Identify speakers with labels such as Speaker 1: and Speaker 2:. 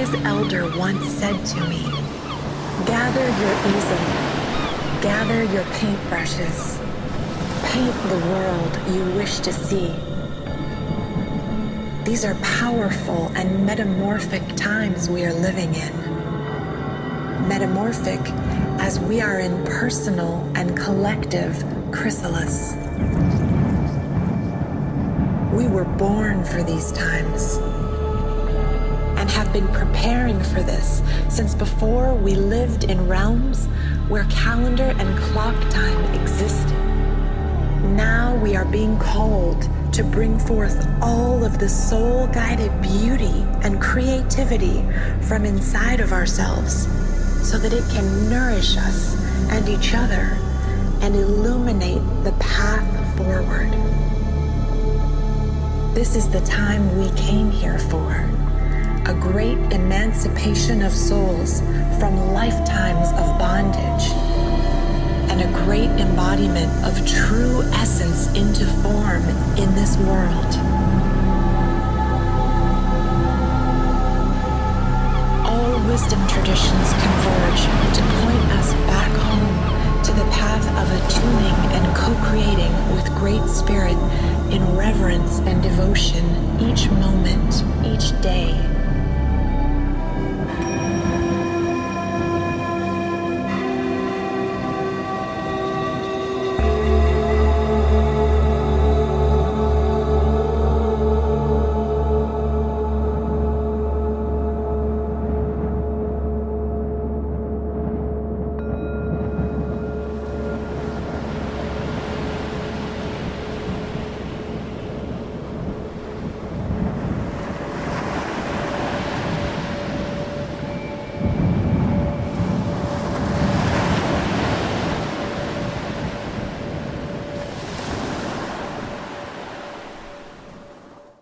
Speaker 1: wise elder once said to me, gather your easel, gather your paintbrushes, paint the world you wish to see. These are powerful and metamorphic times we are living in. Metamorphic as we are in personal and collective chrysalis. We were born for these times and have been preparing for this since before we lived in realms where calendar and clock time existed. Now we are being called to bring forth all of the soul-guided beauty and creativity from inside of ourselves so that it can nourish us and each other and illuminate the path forward. This is the time we came here for, a great emancipation of souls from lifetimes of bondage, and a great embodiment of true essence into form in this world. All wisdom traditions converge to point us back home to the path of attuning and co-creating with Great Spirit in reverence and devotion each moment, each day.